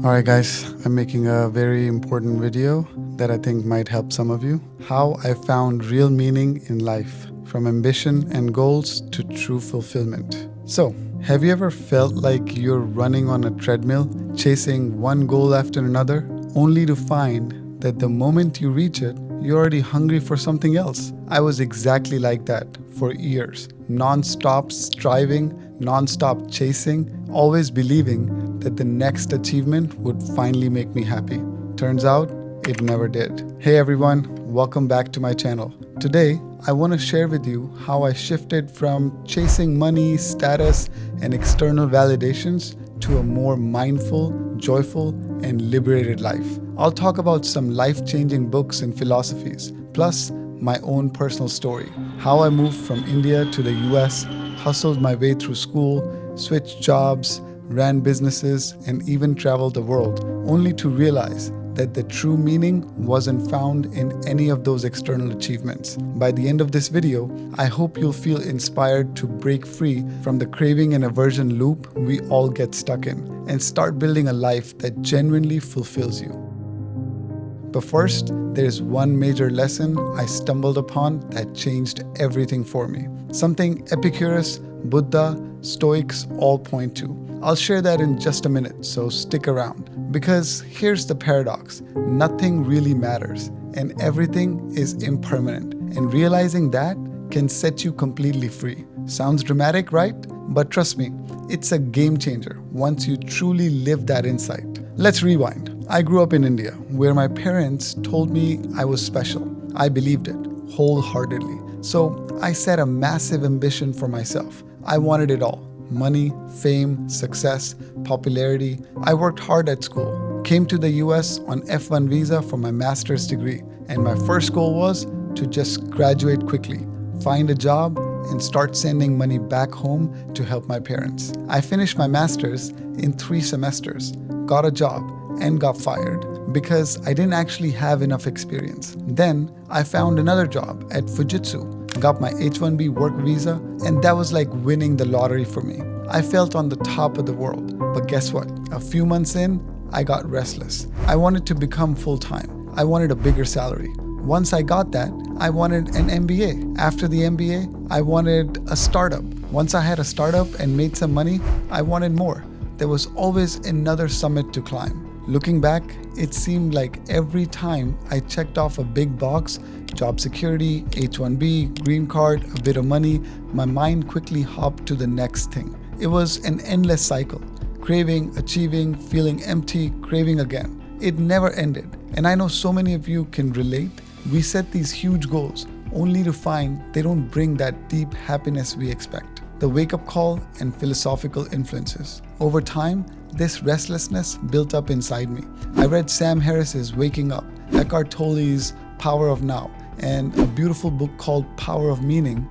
Alright guys, I'm making a very important video that I think might help some of you. How I found real meaning in life, from ambition and goals to true fulfillment. So, have you ever felt like you're running on a treadmill, chasing one goal after another, only to find that the moment you reach it, you're already hungry for something else? I was exactly like that for years. Non-stop striving, non-stop chasing, always believing that the next achievement would finally make me happy. Turns out, it never did. Hey everyone, welcome back to my channel. Today, I want to share with you how I shifted from chasing money, status, and external validations to a more mindful, joyful, and liberated life. I'll talk about some life-changing books and philosophies, plus my own personal story, how I moved from India to the US, hustled my way through school, switched jobs, ran businesses, and even traveled the world, only to realize that the true meaning wasn't found in any of those external achievements. By the end of this video, I hope you'll feel inspired to break free from the craving and aversion loop we all get stuck in, and start building a life that genuinely fulfills you. But first, there's one major lesson I stumbled upon that changed everything for me. Something Epicurus, Buddha, Stoics all point to. I'll share that in just a minute, so stick around. Because here's the paradox: nothing really matters, and everything is impermanent. And realizing that can set you completely free. Sounds dramatic, right? But trust me, it's a game changer once you truly live that insight. Let's rewind. I grew up in India, where my parents told me I was special. I believed it wholeheartedly. So I set a massive ambition for myself. I wanted it all: money, fame, success, popularity. I worked hard at school, came to the US on F1 visa for my master's degree, and my first goal was to just graduate quickly, find a job, and start sending money back home to help my parents. I finished my master's in 3 semesters, got a job, and got fired because I didn't actually have enough experience. Then I found another job at Fujitsu, got my H-1B work visa, and that was like winning the lottery for me. I felt on the top of the world. But guess what? A few months in, I got restless. I wanted to become full-time. I wanted a bigger salary. Once I got that, I wanted an MBA. After the MBA, I wanted a startup. Once I had a startup and made some money, I wanted more. There was always another summit to climb. Looking back, it seemed like every time I checked off a big box, job security, H-1B, green card, a bit of money, my mind quickly hopped to the next thing. It was an endless cycle: craving, achieving, feeling empty, craving again. It never ended. And I know so many of you can relate. We set these huge goals only to find they don't bring that deep happiness we expect. The wake-up call and philosophical influences. Over time, this restlessness built up inside me. I read Sam Harris's Waking Up, Eckhart Tolle's Power of Now, and a beautiful book called Power of Meaning.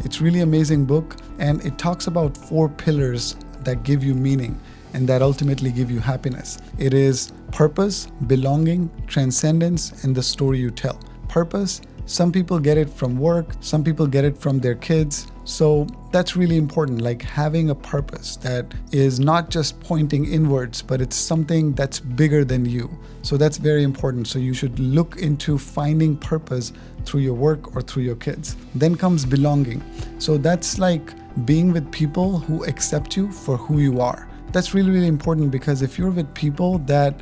It's a really amazing book, and it talks about 4 pillars that give you meaning and that ultimately give you happiness. It is purpose, belonging, transcendence, and the story you tell. Purpose, some people get it from work, some people get it from their kids. So that's really important, like having a purpose that is not just pointing inwards, but it's something that's bigger than you. So that's very important. So you should look into finding purpose through your work or through your kids. Then comes belonging. So that's like being with people who accept you for who you are. That's really, really important, because if you're with people that,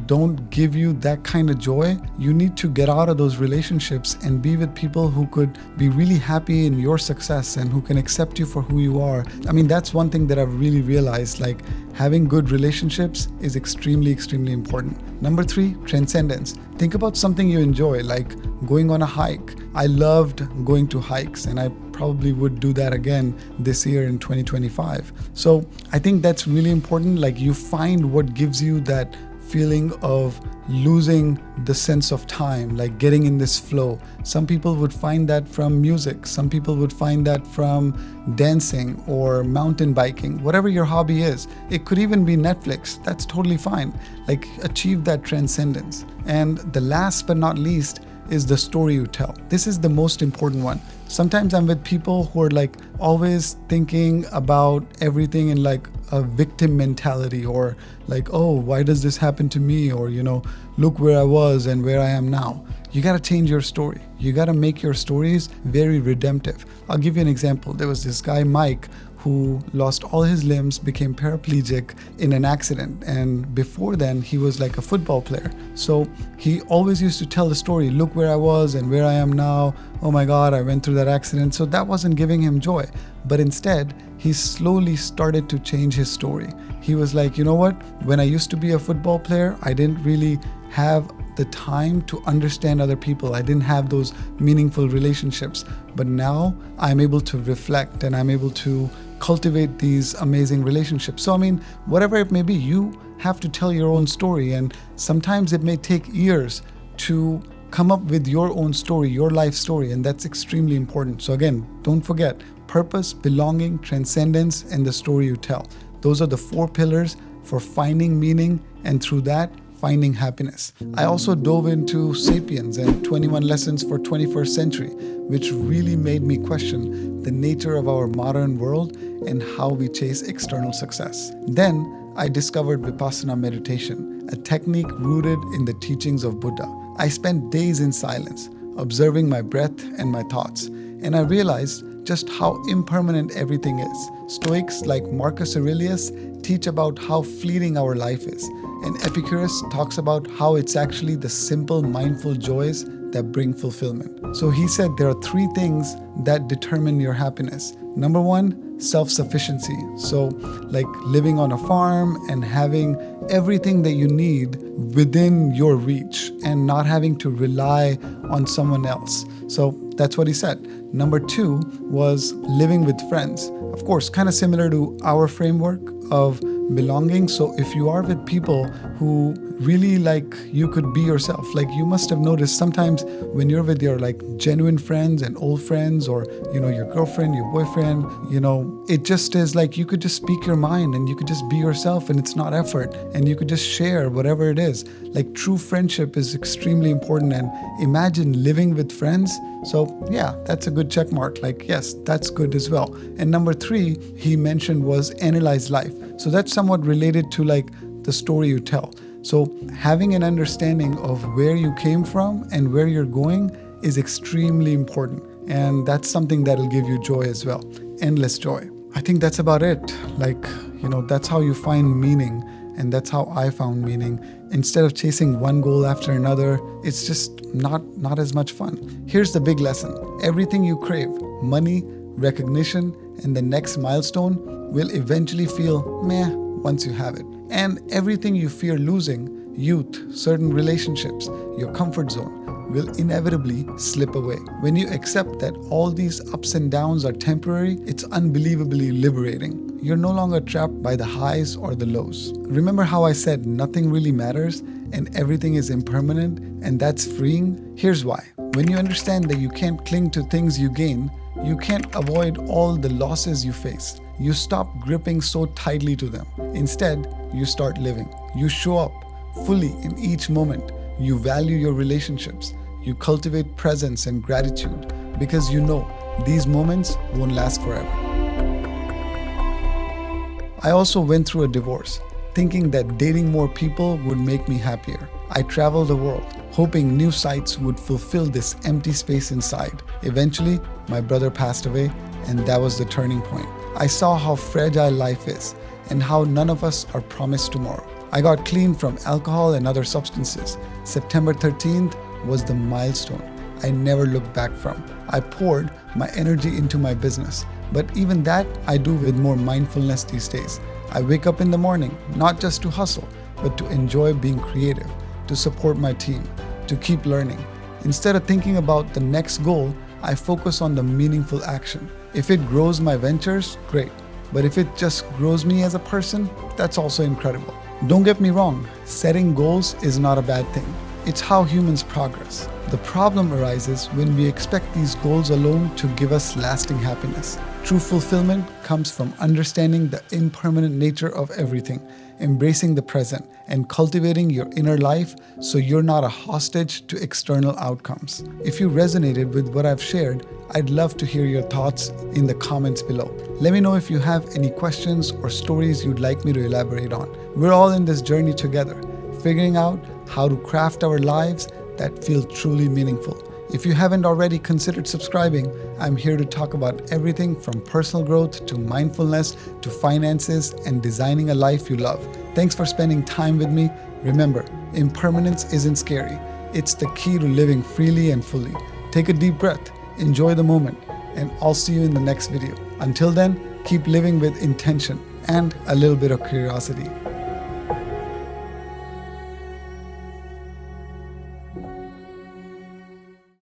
don't give you that kind of joy, you need to get out of those relationships and be with people who could be really happy in your success and who can accept you for who you are. I mean, that's one thing that I've really realized, like having good relationships is extremely, extremely important. Number 3, transcendence. Think about something you enjoy, like going on a hike. I loved going to hikes, and I probably would do that again this year in 2025. So I think that's really important. Like you find what gives you that feeling of losing the sense of time, like getting in this flow. Some people would find that from music. Some people would find that from dancing or mountain biking, whatever your hobby is. It could even be Netflix. That's totally fine. Like achieve that transcendence. And the last but not least is the story you tell. This is the most important one. Sometimes I'm with people who are like always thinking about everything in like a victim mentality, or like, oh, why does this happen to me? Or, look where I was and where I am now. You got to change your story. You got to make your stories very redemptive. I'll give you an example. There was this guy, Mike, who lost all his limbs, became paraplegic in an accident. And before then, he was like a football player. So he always used to tell the story, look where I was and where I am now. Oh my God, I went through that accident. So that wasn't giving him joy. But instead, he slowly started to change his story. He was like, you know what? When I used to be a football player, I didn't really have the time to understand other people. I didn't have those meaningful relationships. But now I'm able to reflect and I'm able to cultivate these amazing relationships. So, whatever it may be, you have to tell your own story. And sometimes it may take years to come up with your own story, your life story. And that's extremely important. So again, don't forget purpose, belonging, transcendence, and the story you tell. Those are the 4 pillars for finding meaning, and through that, finding happiness. I also dove into Sapiens and 21 Lessons for 21st Century, which really made me question the nature of our modern world and how we chase external success. Then I discovered Vipassana meditation, a technique rooted in the teachings of Buddha. I spent days in silence, observing my breath and my thoughts, and I realized just how impermanent everything is. Stoics like Marcus Aurelius teach about how fleeting our life is, and Epicurus talks about how it's actually the simple, mindful joys that bring fulfillment. So he said there are 3 things that determine your happiness. Number 1, self-sufficiency. So like living on a farm and having everything that you need within your reach and not having to rely on someone else. So that's what he said. Number 2 was living with friends. Of course, kind of similar to our framework of belonging. So if you are with people who really like you could be yourself, like you must have noticed sometimes when you're with your like genuine friends and old friends, or your girlfriend, your boyfriend, it just is like you could just speak your mind and you could just be yourself, and it's not effort, and you could just share whatever it is. Like true friendship is extremely important, and imagine living with friends. So yeah, that's a good check mark. Like yes, that's good as well. And number 3 he mentioned was analyze life. So that's somewhat related to like the story you tell. So having an understanding of where you came from and where you're going is extremely important. And that's something that'll give you joy as well. Endless joy. I think that's about it. Like, that's how you find meaning. And that's how I found meaning. Instead of chasing one goal after another, it's just not as much fun. Here's the big lesson. Everything you crave, money, recognition, and the next milestone will eventually feel meh once you have it. And everything you fear losing, youth, certain relationships, your comfort zone, will inevitably slip away. When you accept that all these ups and downs are temporary, it's unbelievably liberating. You're no longer trapped by the highs or the lows. Remember how I said nothing really matters and everything is impermanent, and that's freeing? Here's why. When you understand that you can't cling to things you gain, you can't avoid all the losses you face. You stop gripping so tightly to them. Instead, you start living. You show up fully in each moment. You value your relationships. You cultivate presence and gratitude because you know these moments won't last forever. I also went through a divorce, thinking that dating more people would make me happier. I traveled the world, hoping new sights would fulfill this empty space inside. Eventually, my brother passed away, and that was the turning point. I saw how fragile life is and how none of us are promised tomorrow. I got clean from alcohol and other substances. September 13th was the milestone I never looked back from. I poured my energy into my business, but even that I do with more mindfulness these days. I wake up in the morning, not just to hustle, but to enjoy being creative, to support my team, to keep learning. Instead of thinking about the next goal, I focus on the meaningful action. If it grows my ventures, great. But if it just grows me as a person, that's also incredible. Don't get me wrong, setting goals is not a bad thing. It's how humans progress. The problem arises when we expect these goals alone to give us lasting happiness. True fulfillment comes from understanding the impermanent nature of everything, embracing the present, and cultivating your inner life so you're not a hostage to external outcomes. If you resonated with what I've shared, I'd love to hear your thoughts in the comments below. Let me know if you have any questions or stories you'd like me to elaborate on. We're all in this journey together, figuring out how to craft our lives that feel truly meaningful. If you haven't already considered subscribing, I'm here to talk about everything from personal growth to mindfulness to finances and designing a life you love. Thanks for spending time with me. Remember, impermanence isn't scary. It's the key to living freely and fully. Take a deep breath, enjoy the moment, and I'll see you in the next video. Until then, keep living with intention and a little bit of curiosity.